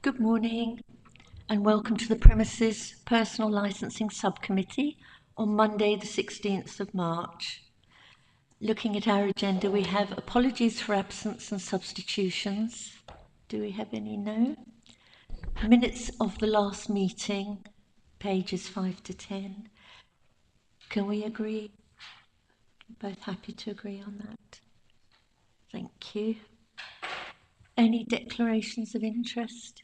Good morning and welcome to the Premises Personal Licensing Subcommittee on Monday the 16th of March. Looking at our agenda, we have apologies for absence and substitutions. Do we have any? No. Minutes of the last meeting, pages 5 to 10. Can we agree? Both happy to agree on that? Thank you. Any declarations of interest?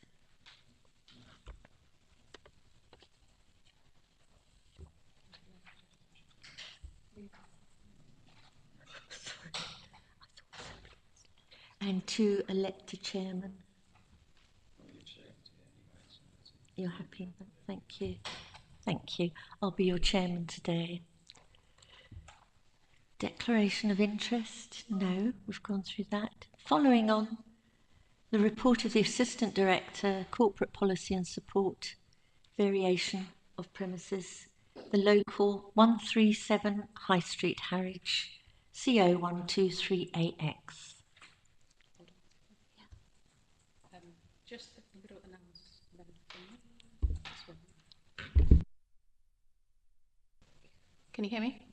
And to elect a chairman. You're happy with that? Thank you. Thank you. I'll be your chairman today. Declaration of interest? No, we've gone through that. Following on, the report of the Assistant Director, Corporate Policy and Support, variation of premises, the local 137 High Street, Harwich, CO 123AX. Just a little announcement from me. Can you hear me?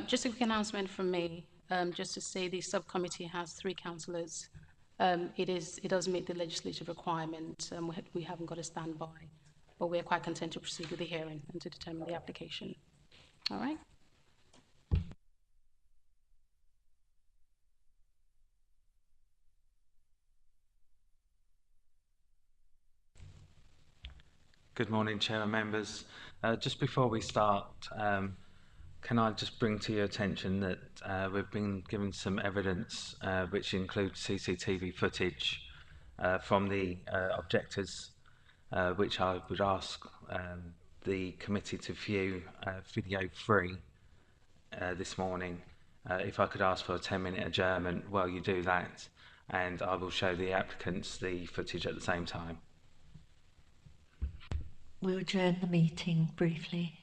Just a quick announcement from me, just to say the subcommittee has 3 councillors. It does meet the legislative requirement. We haven't got a standby, but we're quite content to proceed with the hearing and to determine the application. All right. Good morning, Chair and members. Just before we start, can I just bring to your attention that we've been given some evidence which includes CCTV footage from the objectors, which I would ask the committee to view video free this morning. If I could ask for a 10-minute adjournment while you do that, and I will show the applicants the footage at the same time. We'll adjourn the meeting briefly.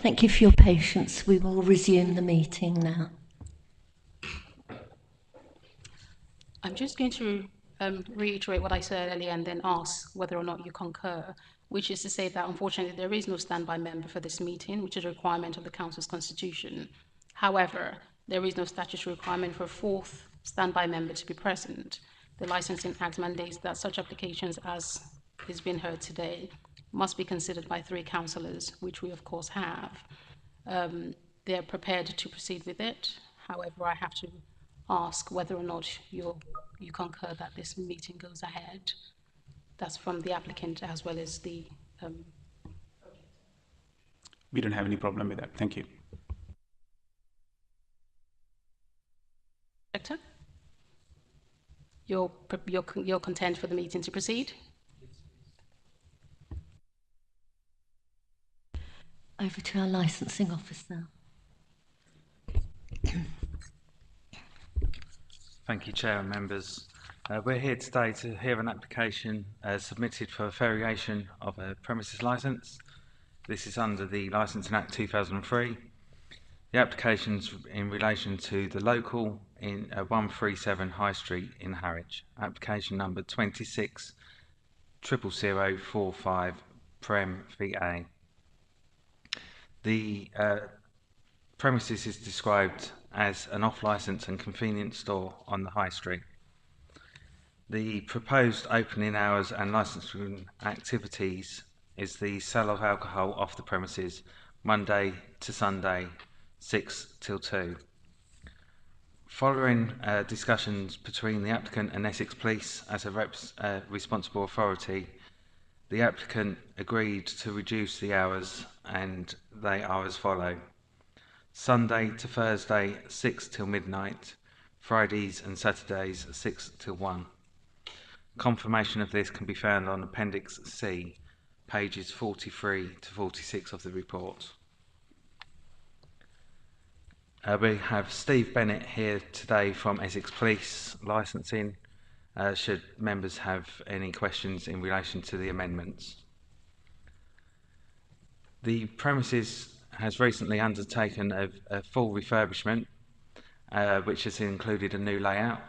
Thank you for your patience. We will resume the meeting now. I'm just going to reiterate what I said earlier and then ask whether or not you concur, which is to say that unfortunately there is no standby member for this meeting, which is a requirement of the Council's constitution. However, there is no statutory requirement for a fourth standby member to be present. The Licensing Act mandates that such applications as is being heard today must be considered by 3 councillors, which we of course have. They're prepared to proceed with it. However, I have to ask whether or not you concur that this meeting goes ahead. That's from the applicant as well as the We don't have any problem with that. Thank you. Director. You're content for the meeting to proceed? Over to our licensing officer. Thank you, Chair and members. We're here today to hear an application submitted for a variation of a premises licence. This is under the Licensing Act 2003. The application's in relation to the local in 137 High Street in Harwich. Application number 26 00045 Prem VA. The premises is described as an off-licence and convenience store on the High Street. The proposed opening hours and licensing activities is the sale of alcohol off the premises Monday to Sunday 6 till 2. Following discussions between the applicant and Essex Police as a responsible authority, the applicant agreed to reduce the hours, and they are as follow: Sunday to Thursday 6 till midnight, Fridays and Saturdays 6 till 1. Confirmation of this can be found on Appendix C, pages 43 to 46 of the report. We have Steve Bennett here today from Essex Police Licensing, should members have any questions in relation to the amendments. The premises has recently undertaken a full refurbishment, which has included a new layout.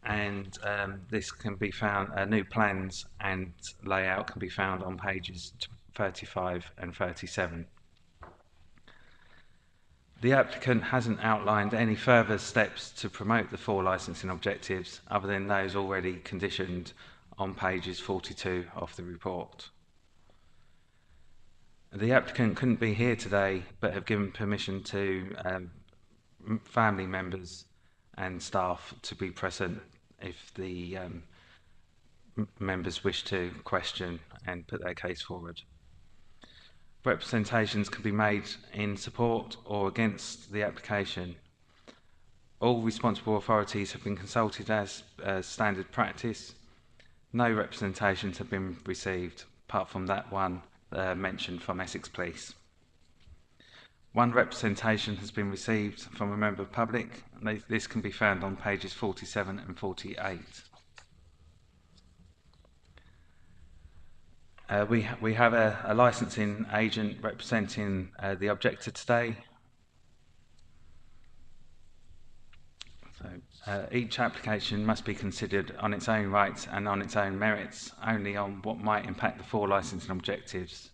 And this can be found, new plans and layout can be found on pages 35 and 37. The applicant hasn't outlined any further steps to promote the 4 licensing objectives other than those already conditioned on pages 42 of the report. The applicant couldn't be here today but have given permission to family members and staff to be present if the members wish to question and put their case forward. Representations can be made in support or against the application. All responsible authorities have been consulted as standard practice. No representations have been received, apart from that one mentioned from Essex Police. One representation has been received from a member of the public. This can be found on pages 47 and 48. We have a licensing agent representing the objector today. So each application must be considered on its own rights and on its own merits, only on what might impact the 4 licensing objectives: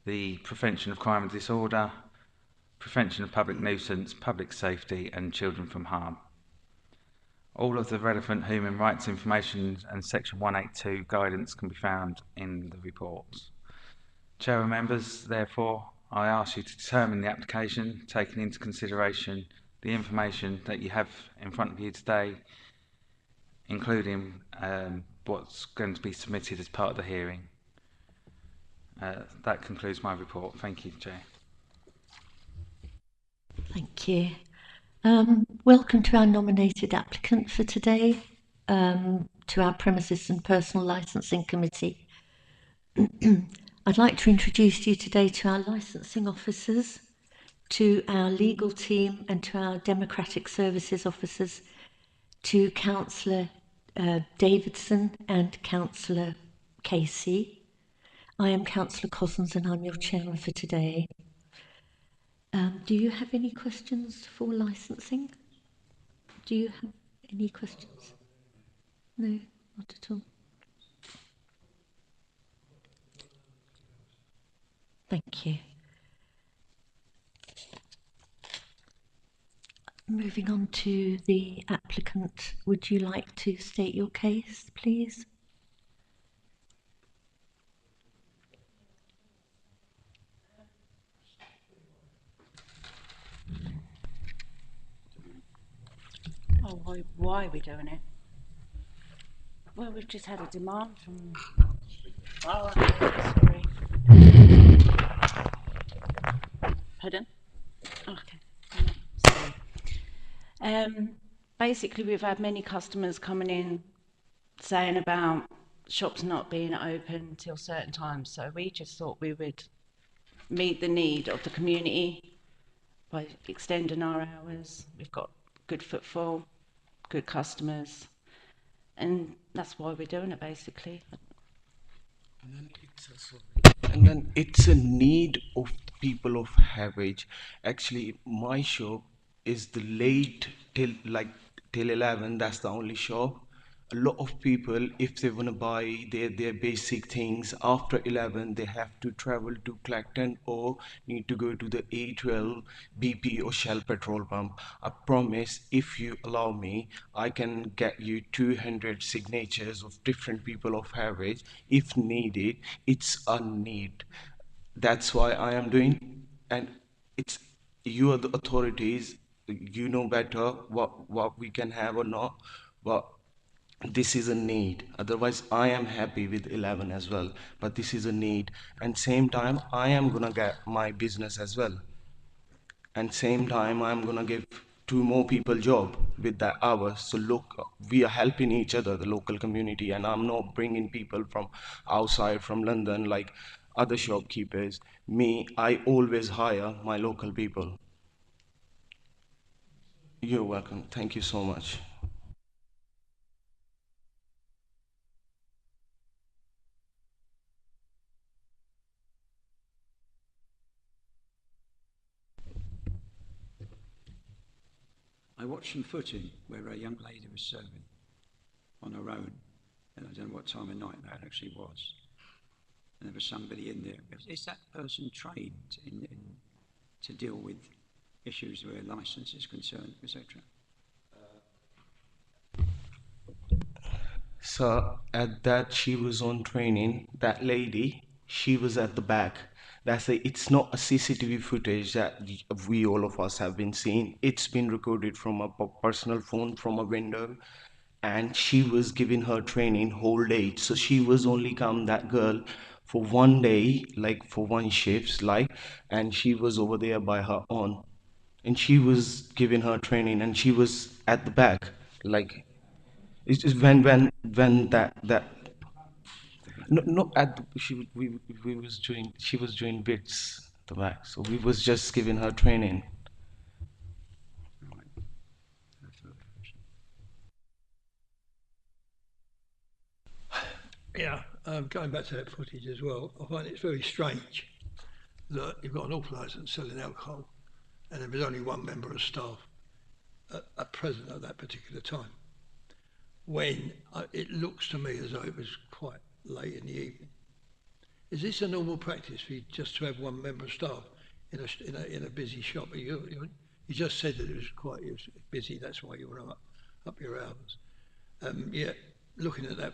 the prevention of crime and disorder, prevention of public nuisance, public safety and children from harm. All of the relevant human rights information and Section 182 guidance can be found in the report. Chair and members, therefore, I ask you to determine the application, taking into consideration the information that you have in front of you today, including what's going to be submitted as part of the hearing. That concludes my report. Thank you, Chair. Thank you. Welcome to our nominated applicant for today, to our Premises and Personal Licensing Committee. I'd like to introduce you today to our licensing officers, to our legal team and to our democratic services officers, to Councillor Davidson and Councillor Casey, I am Councillor Cossens and I'm your chairman for today. Do you have any questions for licensing? Do you have any questions? No, not at all. Thank you. Moving on to the applicant, would you like to state your case, please? Oh, why are we doing it? Well, we've just had a demand from. Oh, okay, sorry. Pardon? Okay. Sorry. Basically, we've had many customers coming in saying about shops not being open till certain times. So we just thought we would meet the need of the community by extending our hours. We've got good footfall, good customers, and that's why we're doing it basically. And then it's a need of people of average. Actually, my shop is the late till 11. That's the only shop. A lot of people, if they want to buy their basic things after 11, they have to travel to Clacton or need to go to the A12 BP or Shell petrol pump. I promise, if you allow me, I can get you 200 signatures of different people of average. If needed, it's a need. That's why I am doing, and it's you are the authorities. You know better what we can have or not, but this is a need. Otherwise I am happy with 11 as well, but this is a need, and same time I am gonna get my business as well, and same time I'm gonna give two more people job with that hours. So look, we are helping each other, the local community, and I'm not bringing people from outside from London like other shopkeepers. Me, I always hire my local people. You're welcome, thank you so much. I watched some footage where a young lady was serving on her own, and I don't know what time of night that actually was. And there was somebody in there. Is that person trained to deal with issues where licence is concerned, etc.? So at that she was on training, that lady, she was at the back. It's not a CCTV footage that we all of us have been seeing. It's been recorded from a personal phone from a window, and she was giving her training whole day. So she was only come, that girl, for one day, like for one shift, like, and she was over there by her own, and she was giving her training, and she was at the back, like. It's just when that no at we was doing, she was doing bits at the back, so we was just giving her training. Right. No further question. Yeah, going back to that footage as well, I find it's very strange that you've got an awful licence selling alcohol and there was only one member of staff present at that particular time. When it looks to me as though it was quite late in the evening. Is this a normal practice for you just to have one member of staff in a busy shop? You just said that it was busy, that's why you were up your hours. Yeah, looking at that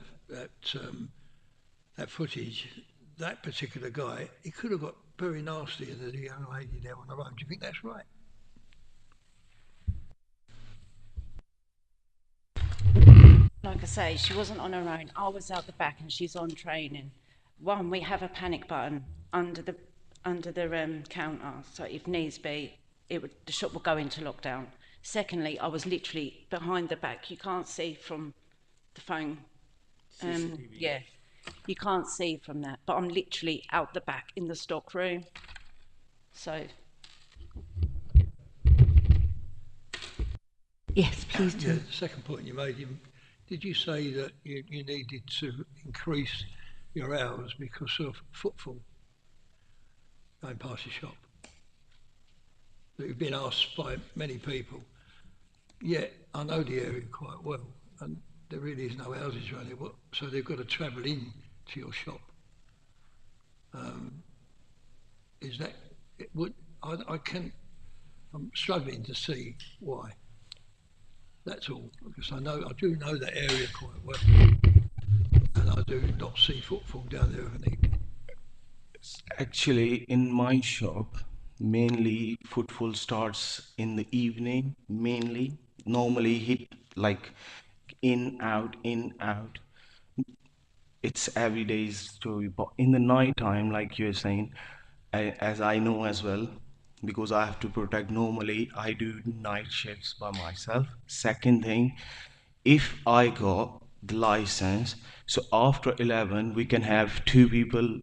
footage, that particular guy, he could have got very nasty and there's a young lady there on her own. Do you think that's right? Like I say, she wasn't on her own. I was out the back and she's on training. One, we have a panic button under the counter, so if needs be, the shop will go into lockdown. Secondly, I was literally behind the back. You can't see from the phone. Yeah, you can't see from that, but I'm literally out the back in the stock room. So. Yes, please do. Yeah, the second point you made, did you say that you needed to increase your hours because of footfall going past your shop. That you've been asked by many people. Yet I know the area quite well, and there really is no houses around here, so they've got to travel in to your shop. Is that it would I'm struggling to see why. That's all, because I do know that area quite well, and I do not see footfall down there of an evening. Actually, in my shop, mainly footfall starts in the evening, mainly. Normally hit like in, out, in, out. It's every day's story, but in the night time, like you're saying, as I know as well, because I have to protect, normally I do night shifts by myself. Second thing, if I got the license, so after 11 we can have two people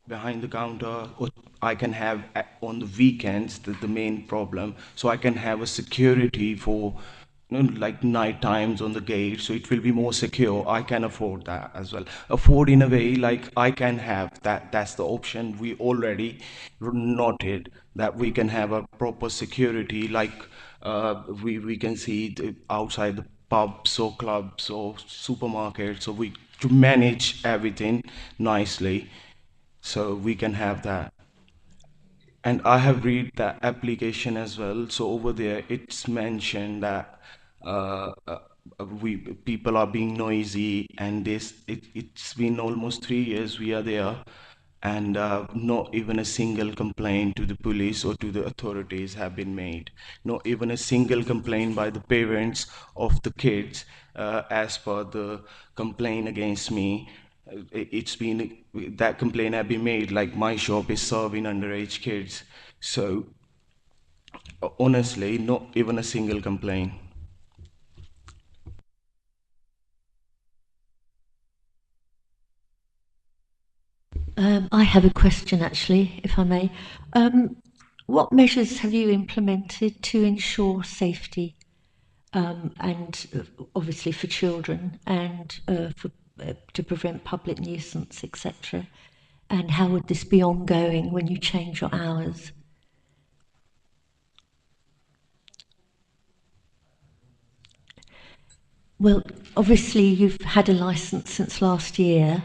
behind the counter, or I can have on the weekends, the main problem, so I can have a security for like night times on the gate, so it will be more secure. I can afford that as well. Afford in a way, like I can have that. That's the option we already noted, that we can have a proper security, like we can see outside the pubs or clubs or supermarkets, so we to manage everything nicely, so we can have that. And I have read that application as well. So over there, it's mentioned that uh, uh, we people are being noisy, and it's been almost 3 years we are there, and not even a single complaint to the police or to the authorities have been made. Not even a single complaint by the parents of the kids, as per the complaint against me. It's been that complaint have been made, like my shop is serving underage kids. So honestly, not even a single complaint. I have a question actually, if I may. What measures have you implemented to ensure safety, and obviously for children, and to prevent public nuisance, etc.? And how would this be ongoing when you change your hours? Well, obviously you've had a license since last year,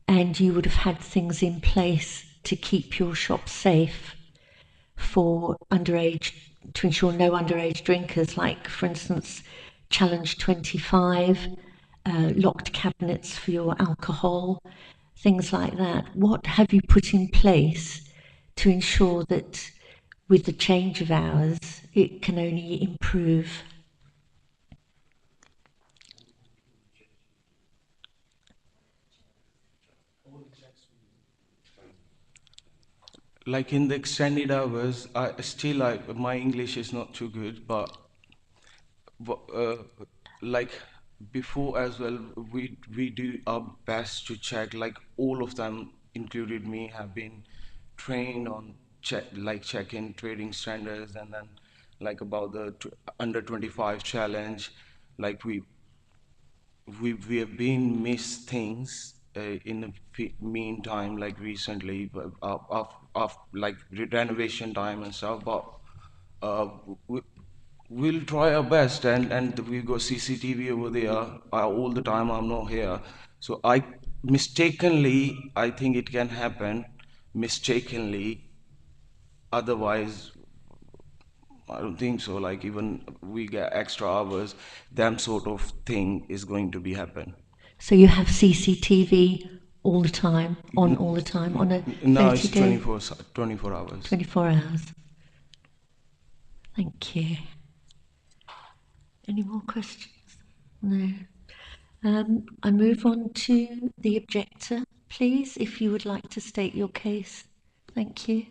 and you would have had things in place to keep your shop safe for underage, to ensure no underage drinkers, like, for instance, Challenge 25, locked cabinets for your alcohol, things like that. What have you put in place to ensure that with the change of hours, it can only improve? Like in the extended hours, I still like my English is not too good, but like before as well, we do our best to check. Like all of them, included me, have been trained on checking trading standards, and then like about the under 25 challenge, like we have been missed things in the meantime, like recently, but of like renovation time and stuff. But uh, we, we'll try our best, and we got CCTV over there all the time. I'm not here, so I mistakenly I think it can happen mistakenly. Otherwise, I don't think so. Like even we get extra hours, that sort of thing is going to be happen. So you have CCTV all the time, on all the time, on a No, it's 30-day, 24 hours. 24 hours. Thank you. Any more questions? No. I move on to the objector, please, if you would like to state your case. Thank you.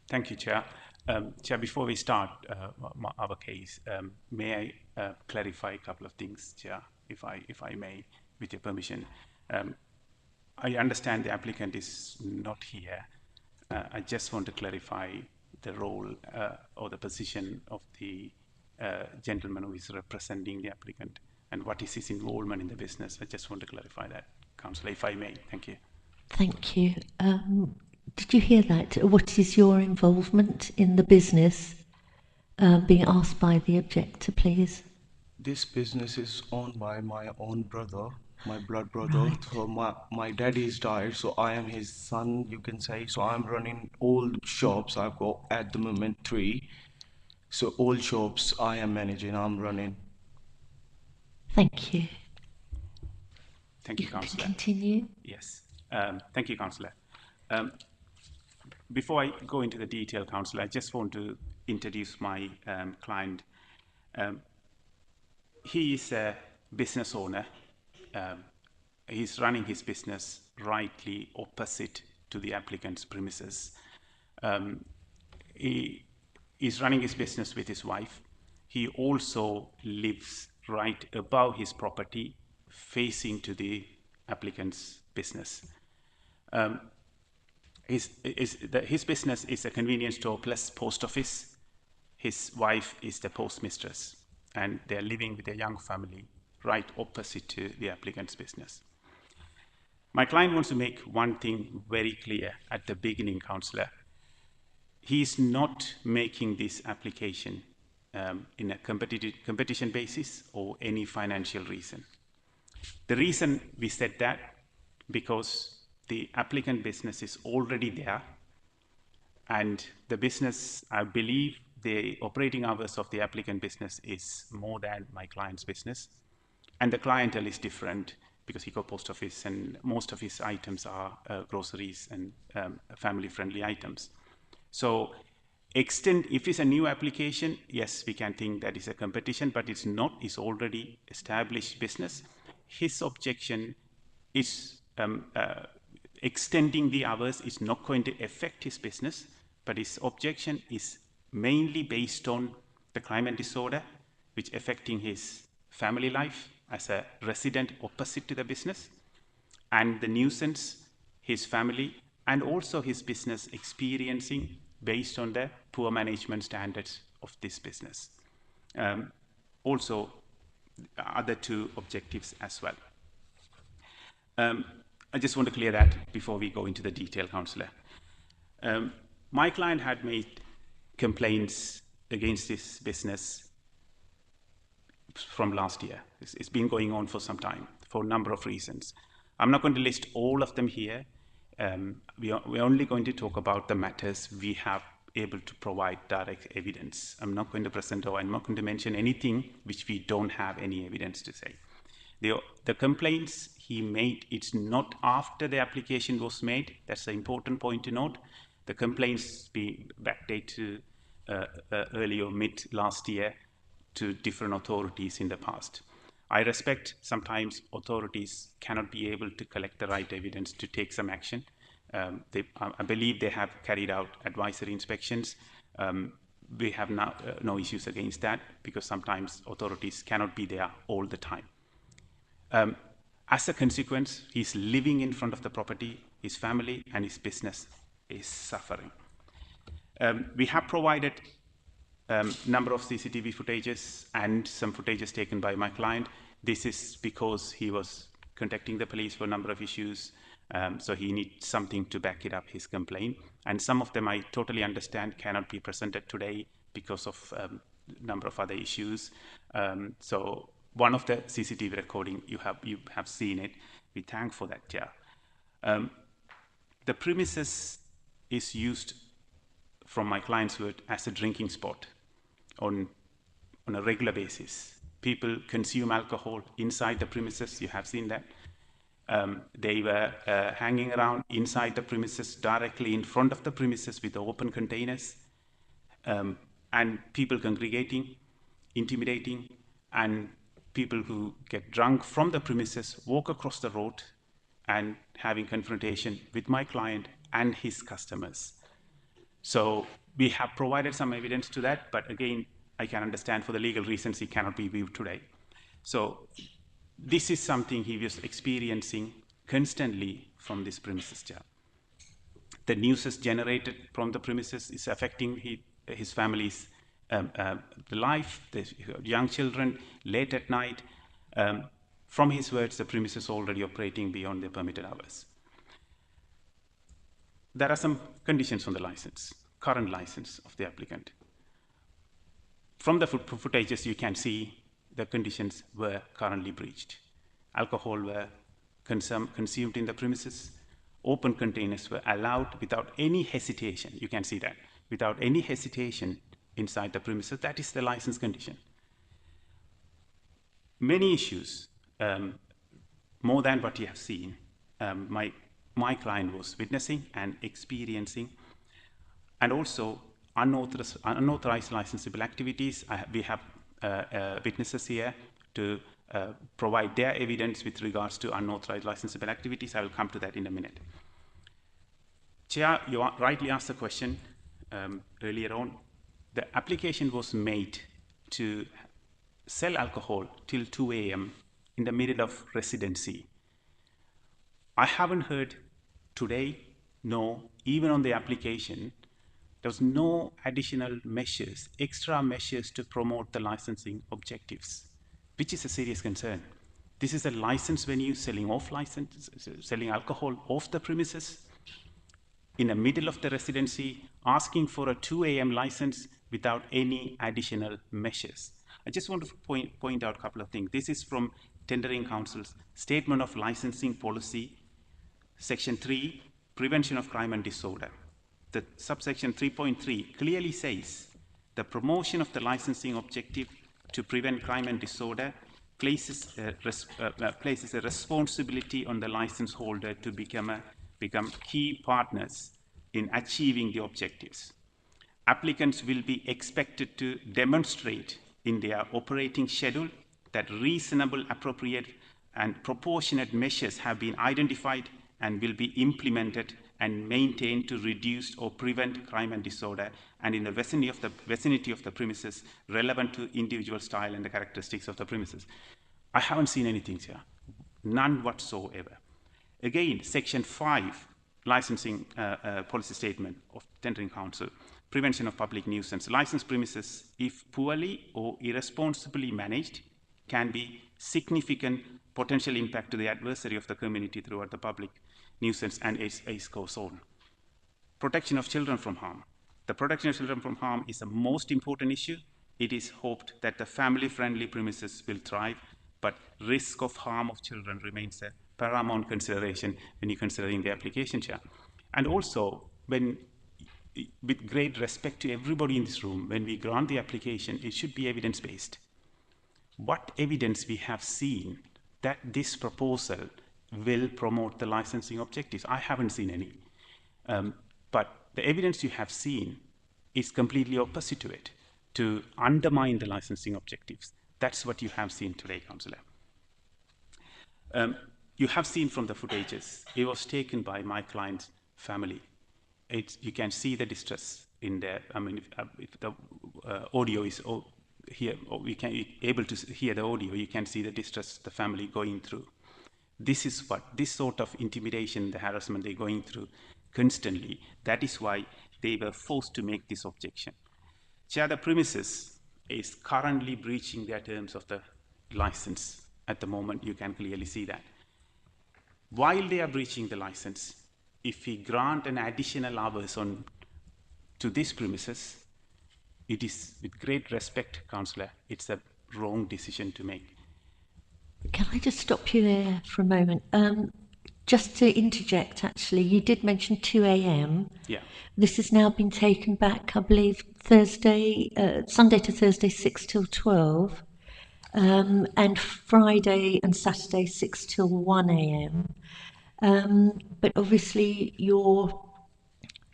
Thank you, Chair. Chair, before we start our case, may I clarify a couple of things, Chair, if I may, with your permission. I understand the applicant is not here. I just want to clarify the role or the position of the gentleman who is representing the applicant and what is his involvement in the business. I just want to clarify that. Councillor, if I may. Thank you. Thank you. Did you hear that? What is your involvement in the business? Being asked by the objector, please. This business is owned by my own brother, my blood brother. Right. So my daddy is died, so I am his son, you can say. So I'm running all the shops. I've got at the moment 3. So all shops I am managing, I'm running. Thank you. Thank you, You can Councillor. continue. Yes. Thank you, Councillor. Before I go into the detail, Councillor, I just want to introduce my client. He is a business owner. He's running his business rightly opposite to the applicant's premises. He is running his business with his wife. He also lives right above his property, facing to the applicant's business. His business is a convenience store plus post office. His wife is the postmistress, and they're living with a young family right opposite to the applicant's business. My client wants to make one thing very clear at the beginning, Councillor. He is not making this application in a competition basis or any financial reason. The reason we said that, because the applicant business is already there, and the business, I believe, the operating hours of the applicant business is more than my client's business, and the clientele is different because he got post office and most of his items are groceries and family-friendly items. So if it's a new application, yes, we can think that is a competition, but it's not. It's already established business. His objection is extending the hours is not going to affect his business, but his objection is mainly based on the climate disorder, which affecting his family life as a resident opposite to the business, and the nuisance his family and also his business experiencing based on the poor management standards of this business. Also, other 2 objectives as well. I just want to clear that before we go into the detail, Councillor. My client had made complaints against this business from last year. It's been going on for some time for a number of reasons. I'm not going to list all of them here. We're only going to talk about the matters we have able to provide direct evidence. I'm not going to present or I'm not going to mention anything which we don't have any evidence to say. The complaints he made, it's not after the application was made. That's an important point to note. The complaints backdate to early or mid last year to different authorities in the past. I respect sometimes authorities cannot be able to collect the right evidence to take some action. I believe they have carried out advisory inspections. We have no issues against that because sometimes authorities cannot be there all the time. As a consequence, he's living in front of the property, his family and his business is suffering. We have provided number of CCTV footages and some footages taken by my client. This is because he was contacting the police for a number of issues, so he needs something to back it up, his complaint. And some of them I totally understand cannot be presented today because of number of other issues. So one of the CCTV recording, you have seen it. We thank for that, yeah. The premises is used, from my client's word, as a drinking spot on a regular basis. People consume alcohol inside the premises, you have seen that. They were hanging around inside the premises, directly in front of the premises with the open containers, and people congregating, intimidating, and people who get drunk from the premises walk across the road and having confrontation with my client and his customers. So we have provided some evidence to that, but again, I can understand for the legal reasons it cannot be viewed today. So this is something he was experiencing constantly from this premises job. The nuisance generated from the premises is affecting his family's life, the young children, late at night. From his words, the premises already operating beyond their permitted hours. There are some conditions on the license, current license of the applicant. From the footages, you can see the conditions were currently breached. Alcohol were consumed in the premises. Open containers were allowed without any hesitation. You can see that. Without any hesitation inside the premises. That is the license condition. Many issues, more than what you have seen, my client was witnessing and experiencing, and also unauthorized licensable activities. We have witnesses here to provide their evidence with regards to unauthorized licensable activities. I will come to that in a minute. Chair, you rightly asked the question earlier on. The application was made to sell alcohol till 2 a.m. in the middle of residency. I haven't heard today, no, even on the application, there was no additional measures, extra measures to promote the licensing objectives, which is a serious concern. This is a licensed venue selling alcohol off the premises in the middle of the residency, asking for a 2 a.m. license without any additional measures. I just want to point out a couple of things. This is from Tendering Council's Statement of Licensing Policy, Section 3, Prevention of Crime and Disorder. The subsection 3.3 clearly says the promotion of the licensing objective to prevent crime and disorder places a responsibility on the license holder to become key partners in achieving the objectives. Applicants will be expected to demonstrate in their operating schedule that reasonable, appropriate, and proportionate measures have been identified and will be implemented and maintained to reduce or prevent crime and disorder, and in the vicinity of the premises relevant to individual style and the characteristics of the premises. I haven't seen anything here, none whatsoever. Again, Section 5, Licensing Policy Statement of Tendering Council, Prevention of Public Nuisance. Licensed premises, if poorly or irresponsibly managed, can be significant potential impact to the adversary of the community throughout the public nuisance and ACE goes on. Protection of children from harm. The protection of children from harm is the most important issue. It is hoped that the family-friendly premises will thrive, but risk of harm of children remains a paramount consideration when you're considering the application, Chair. And also, with great respect to everybody in this room, when we grant the application, it should be evidence-based. What evidence we have seen that this proposal will promote the licensing objectives? I haven't seen any. But the evidence you have seen is completely opposite to it, to undermine the licensing objectives. That's what you have seen today, Councillor. You have seen from the footages, it was taken by my client's family. You can see the distress in there. I mean, if the audio is here, or we can be able to hear the audio, you can see the distress the family going through. This is what, this sort of intimidation, the harassment they're going through constantly. That is why they were forced to make this objection. Chair, the premises is currently breaching their terms of the license. At the moment, you can clearly see that. While they are breaching the license, if we grant an additional hours to this premises, it is, with great respect, Councillor, it's a wrong decision to make. Can I just stop you there for a moment? Just to interject, actually, you did mention 2 a.m. Yeah. This has now been taken back, I believe, Sunday to Thursday, 6 till 12, and Friday and Saturday, 6 till 1 a.m. But obviously, your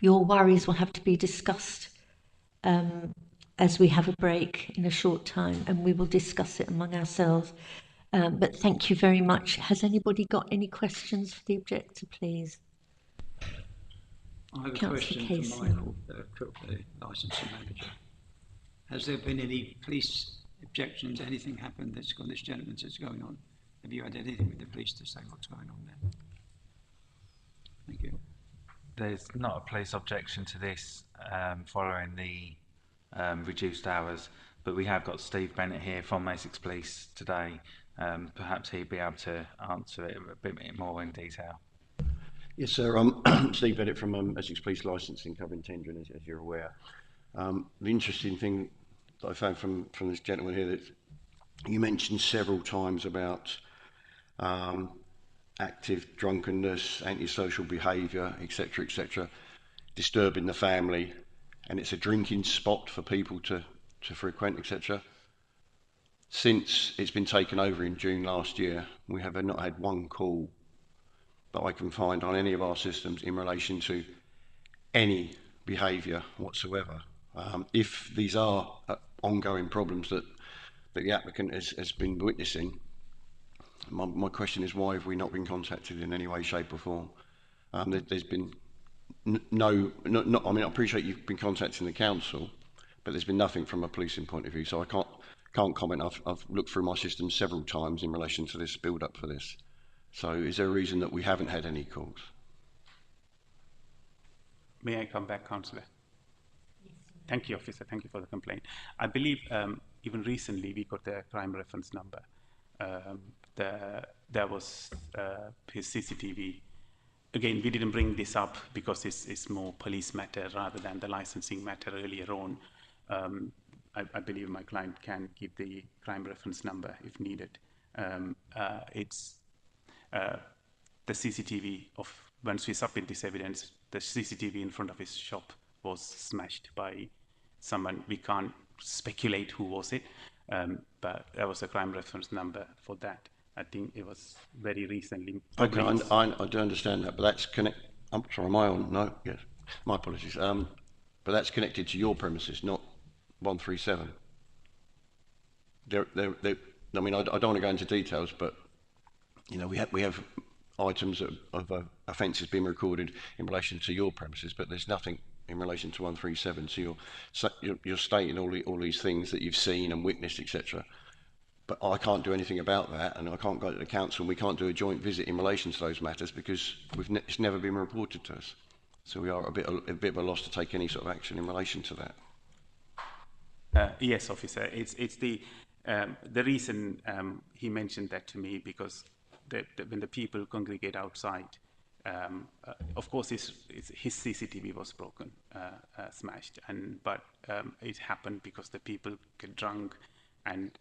worries will have to be discussed as we have a break in a short time, and we will discuss it among ourselves. But thank you very much. Has anybody got any questions for the objector, please? I have a Councillor question Casey. for Michael, the licensing manager. Has there been any police objections? Anything happened that's got this gentleman that's going on? Have you had anything with the police to say what's going on there? Thank you. There's not a police objection to this following the reduced hours, but we have got Steve Bennett here from Essex Police today Perhaps he'd be able to answer it a bit more in detail. Yes, sir. I'm Steve Bennett from Essex Police Licensing, covering tendering, as you're aware. The interesting thing that I found from this gentleman here, that you mentioned several times about active drunkenness, antisocial behaviour, etc., disturbing the family, and it's a drinking spot for people to frequent, etc. Since it's been taken over in June last year, we have not had one call that I can find on any of our systems in relation to any behaviour whatsoever. If these are ongoing problems that the applicant has been witnessing, my question is, why have we not been contacted in any way, shape or form? There's been no, I mean, I appreciate you've been contacting the council, but there's been nothing from a policing point of view, so I can't comment. I've looked through my system several times in relation to this build up for this. So is there a reason that we haven't had any calls? May I come back, Councillor? Thank you, officer. Thank you for the complaint. I believe even recently we got the crime reference number. There was his CCTV. Again, we didn't bring this up because it's more police matter rather than the licensing matter earlier on. I believe my client can give the crime reference number if needed. It's the CCTV of, once we submit this evidence, the CCTV in front of his shop was smashed by someone. We can't speculate who was it, but there was a crime reference number for that. I think it was very recently. Okay, I do understand that, but that's I'm sorry, my own, no, yes, my apologies. But that's connected to your premises, not 137. I mean, I don't want to go into details, but you know, we have items of offences being recorded in relation to your premises, but there's nothing in relation to 137. So you're stating all these things that you've seen and witnessed, etc. But I can't do anything about that, and I can't go to the council, and we can't do a joint visit in relation to those matters because it's never been reported to us. So we are a bit of a loss to take any sort of action in relation to that. Yes, officer. It's the reason he mentioned that to me, because when the people congregate outside, of course his CCTV was broken, smashed, but it happened because the people get drunk and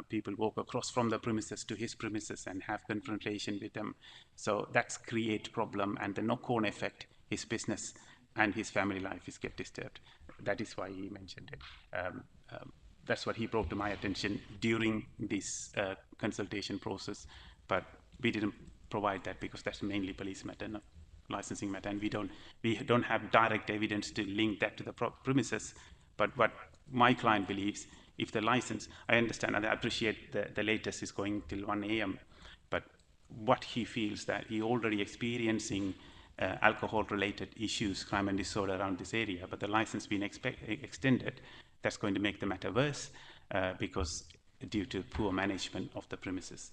people walk across from the premises to his premises and have confrontation with them. So that's create problem, and the knock-on effect, his business and his family life is get disturbed. That is why he mentioned it. That's what he brought to my attention during this consultation process, but we didn't provide that because that's mainly police matter, not licensing matter, and we don't have direct evidence to link that to the premises. But what my client believes, if the license, I understand and I appreciate the latest is going till 1 a.m., but what he feels that he already experiencing alcohol-related issues, crime and disorder around this area, but the license being extended, that's going to make the matter worse because due to poor management of the premises.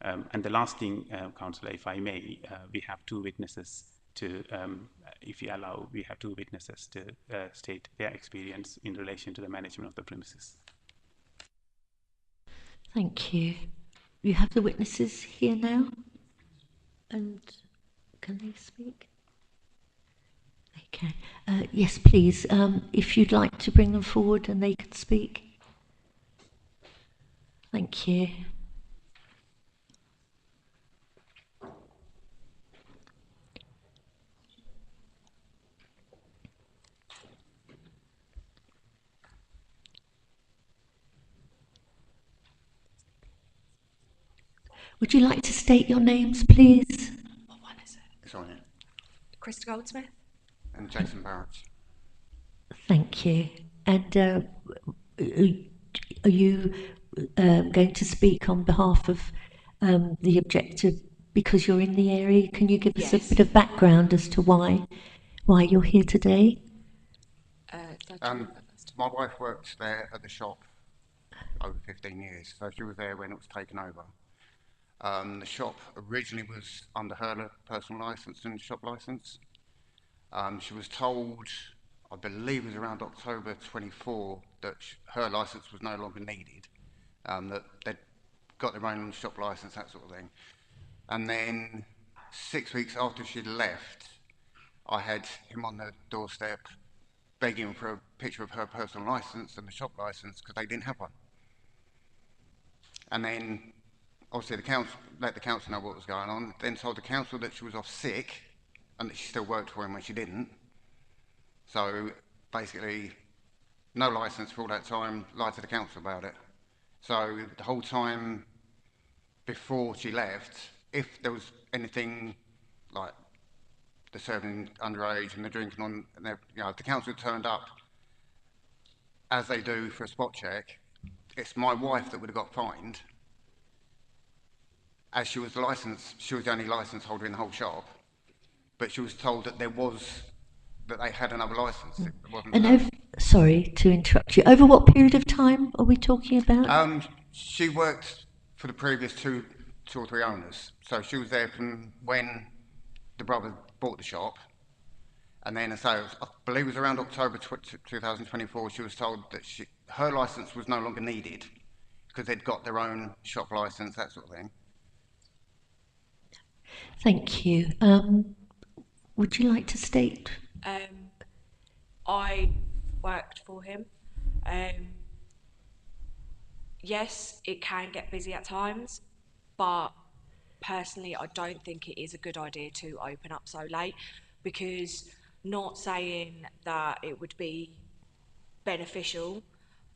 And the last thing, Councillor, if I may, we have two witnesses to, if you allow, we have two witnesses to state their experience in relation to the management of the premises. Thank you. You have the witnesses here now, and can they speak? Okay. Yes, please. If you'd like to bring them forward and they can speak. Thank you. Would you like to state your names, please? What one is it? It's on it. Krista Goldsmith. And Jason Barrett. Thank you. And are you going to speak on behalf of the objector because you're in the area? Can you give us a bit of background as to why you're here today? My wife worked there at the shop over 15 years, so she was there when it was taken over. The shop originally was under her personal licence and shop licence. She was told, I believe it was around October 24, that her licence was no longer needed, that they'd got their own shop licence, that sort of thing. And then 6 weeks after she'd left, I had him on the doorstep begging for a picture of her personal licence and the shop licence because they didn't have one. And then obviously the council let the council know what was going on, then told the council that she was off sick and that she still worked for him when she didn't. So basically, no licence for all that time, lied to the council about it. So the whole time before she left, if there was anything like the serving underage and the drinking on, and you know, if the council turned up as they do for a spot check, it's my wife that would have got fined, as she was the only licence holder in the whole shop, but she was told that they had another licence. It wasn't And her. sorry to interrupt you. Over what period of time are we talking about? She worked for the previous two or three owners, so she was there from when the brother bought the shop, and then I believe it was around October 2024, she was told that her licence was no longer needed because they'd got their own shop licence, that sort of thing. Thank you. Would you like to state? I worked for him. Yes, it can get busy at times, but personally, I don't think it is a good idea to open up so late, because not saying that it would be beneficial,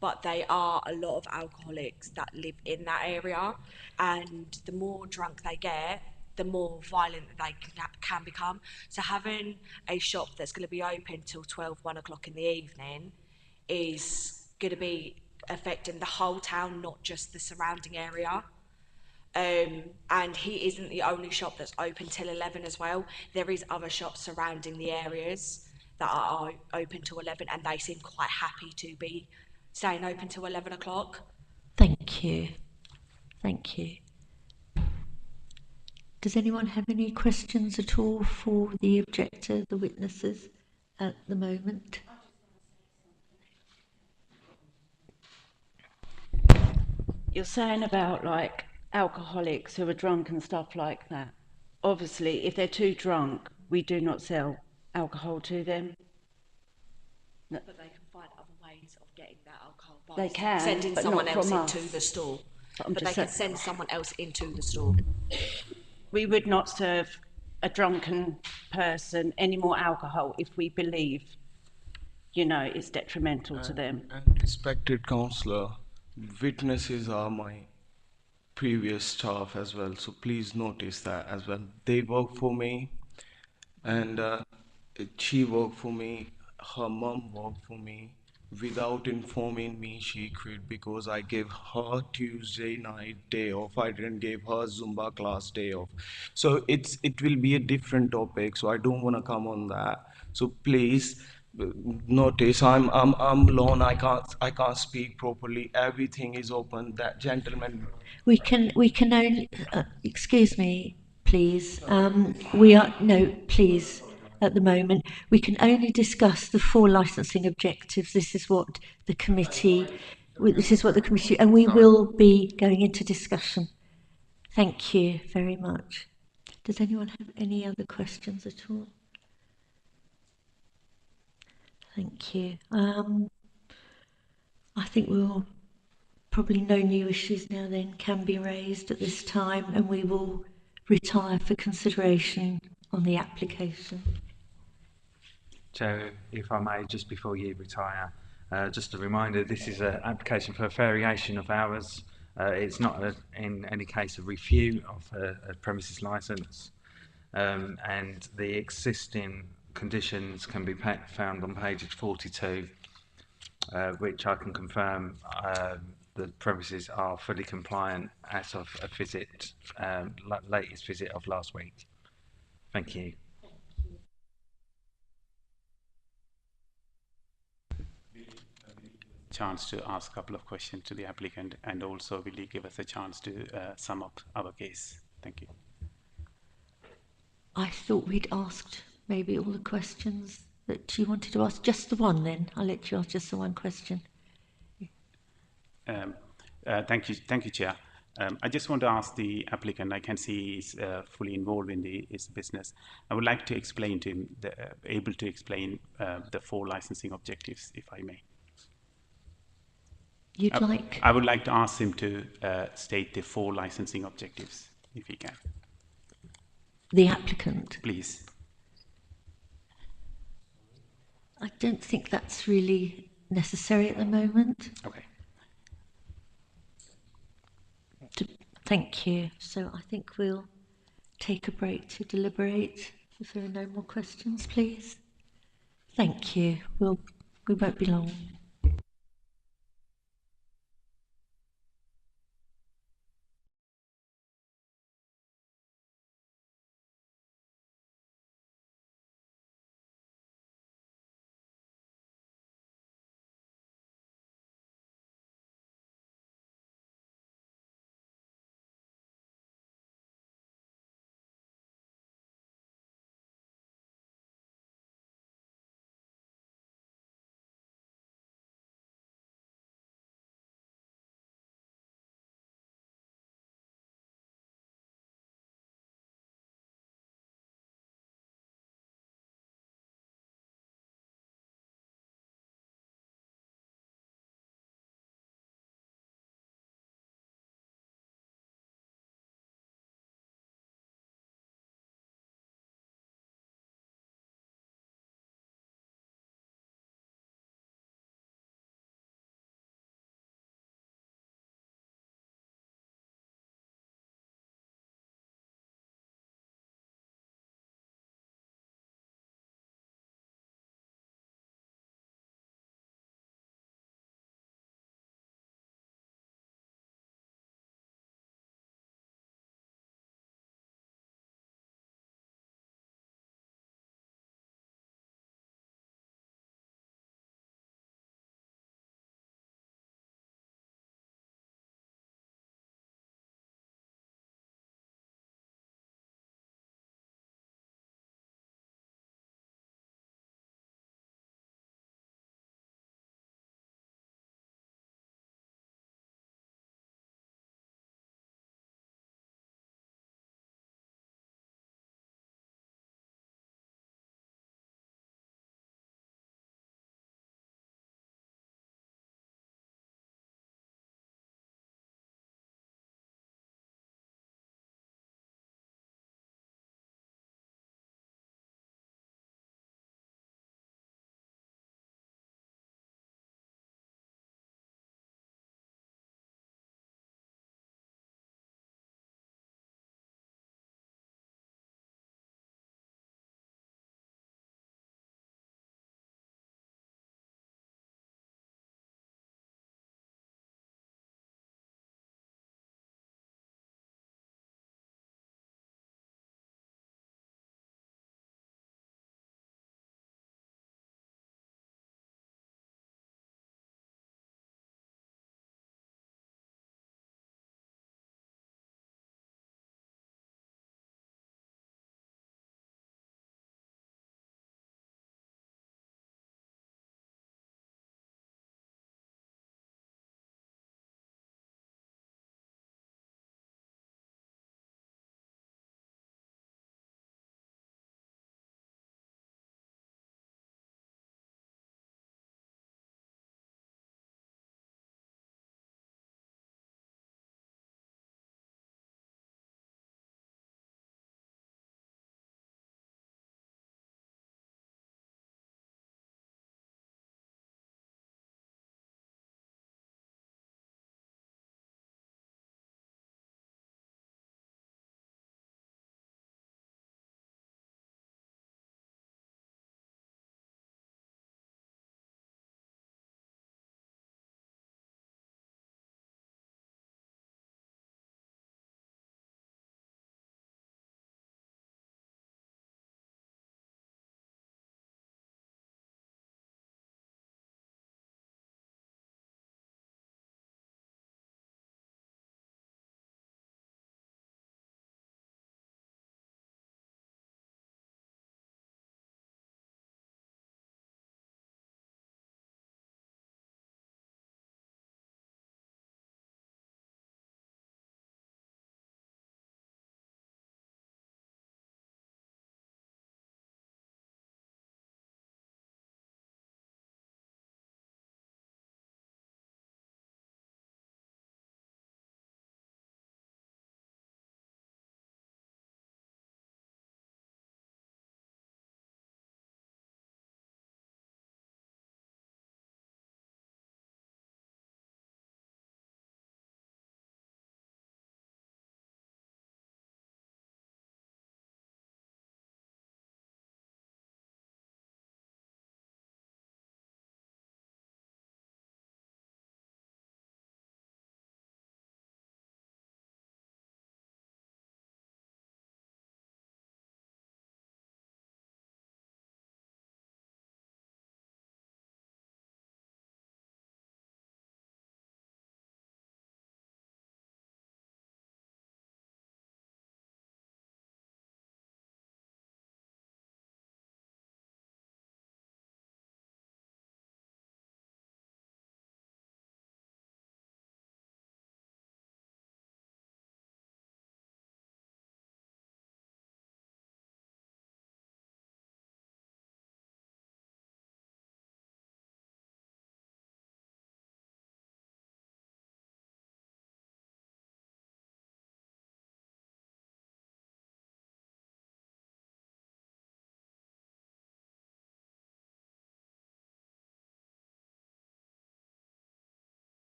but they are a lot of alcoholics that live in that area, and the more drunk they get, the more violent they can become. So having a shop that's going to be open till 1 o'clock in the evening is going to be affecting the whole town, not just the surrounding area. And he isn't the only shop that's open till 11 as well. There is other shops surrounding the areas that are open till 11, and they seem quite happy to be staying open till 11 o'clock. Thank you. Thank you. Does anyone have any questions at all for the objector, the witnesses at the moment? You're saying about like alcoholics who are drunk and stuff like that. Obviously, if they're too drunk, we do not sell alcohol to them. But they can find other ways of getting that alcohol by They can, sending but someone not else from into us. the store. But But they can send someone else into the store. We would not serve a drunken person any more alcohol if we believe, you know, it's detrimental to them. And respected councillor, witnesses are my previous staff as well, so please notice that as well. They work for me, and she worked for me, her mum worked for me. Without informing me, she quit because I gave her Tuesday night day off. I didn't give her Zumba class day off. So it will be a different topic, so I don't want to come on that. So please notice I'm alone. I can't speak properly. Everything is open. That gentleman. We can only, excuse me, please. Please, at the moment, we can only discuss the 4 licensing objectives. This is what the committee, and we will be going into discussion. Thank you very much. Does anyone have any other questions at all? Thank you. I think probably no new issues now then can be raised at this time, and we will retire for consideration on the application. Chair, if I may, just before you retire, just a reminder, this is an application for a variation of hours. It's not in any case a refute of a premises licence, and the existing conditions can be found on page 42, which I can confirm the premises are fully compliant as of a visit, latest visit of last week. Thank you. Chance to ask a couple of questions to the applicant, and also will you give us a chance to sum up our case? Thank you. I thought we'd asked maybe all the questions that you wanted to ask. Just the one then. I'll let you ask just the one question. Thank you, Chair. I just want to ask the applicant, I can see he's fully involved in his business. I would like to explain to him, able to explain the 4 licensing objectives, if I may. You'd like I would like to ask him to state the 4 licensing objectives, if he can. the applicant? Please. I don't think that's really necessary at the moment. Okay. Thank you. So I think we'll take a break to deliberate. If there are no more questions, please. Thank you. We won't be long.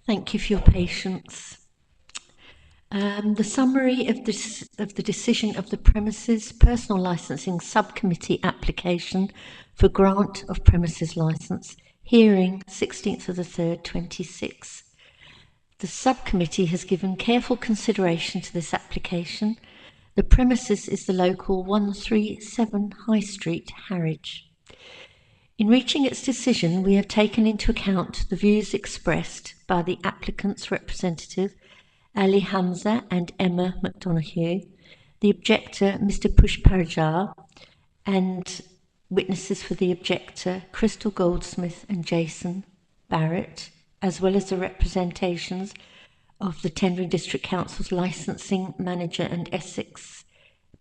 Thank you for your patience. The summary of the decision of the Premises Personal Licensing Subcommittee application for grant of premises licence, hearing 16th of the 3rd, 26. The subcommittee has given careful consideration to this application. The premises is the local 137 High Street, Harwich. In reaching its decision, we have taken into account the views expressed by the applicant's representative, Ali Hamza and Emma McDonoghue, the objector, Mr. Pushparajar, and witnesses for the objector, Crystal Goldsmith and Jason Barrett, as well as the representations of the Tendring District Council's licensing manager and Essex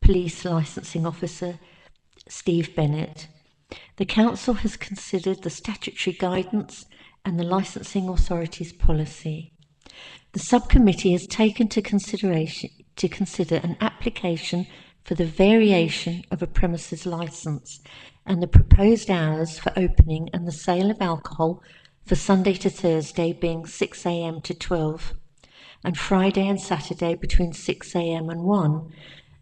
Police licensing officer, Steve Bennett. The Council has considered the statutory guidance and the licensing authority's policy. The subcommittee has taken to consider an application for the variation of a premises licence and the proposed hours for opening and the sale of alcohol for Sunday to Thursday being 6 a.m. to 12 and Friday and Saturday between 6 a.m. and 1.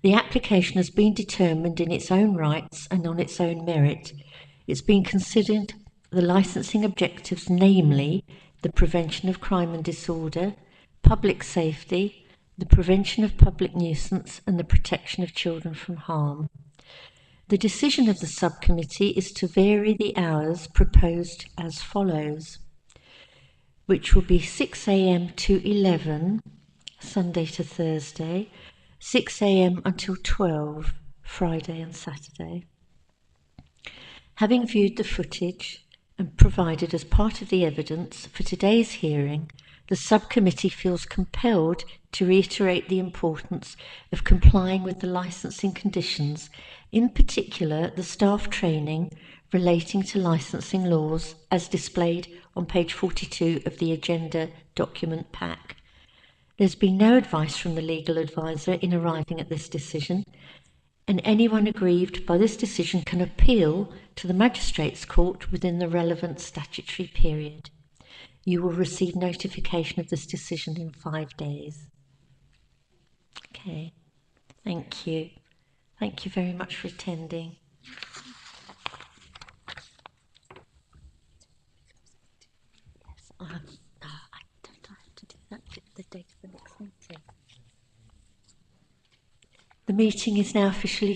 The application has been determined in its own rights and on its own merit. It's been considered the licensing objectives, namely the prevention of crime and disorder, public safety, the prevention of public nuisance and the protection of children from harm. The decision of the subcommittee is to vary the hours proposed as follows, which will be 6 a.m. to 11, Sunday to Thursday, 6 a.m. until 12, Friday and Saturday. Having viewed the footage and provided as part of the evidence for today's hearing, the subcommittee feels compelled to reiterate the importance of complying with the licensing conditions, in particular the staff training relating to licensing laws as displayed on page 42 of the agenda document pack. There's been no advice from the legal advisor in arriving at this decision, and anyone aggrieved by this decision can appeal to the Magistrates' Court within the relevant statutory period. You will receive notification of this decision in 5 days. Okay, thank you. Thank you very much for attending. Yes, I don't have to do that the date of the next meeting. The meeting is now officially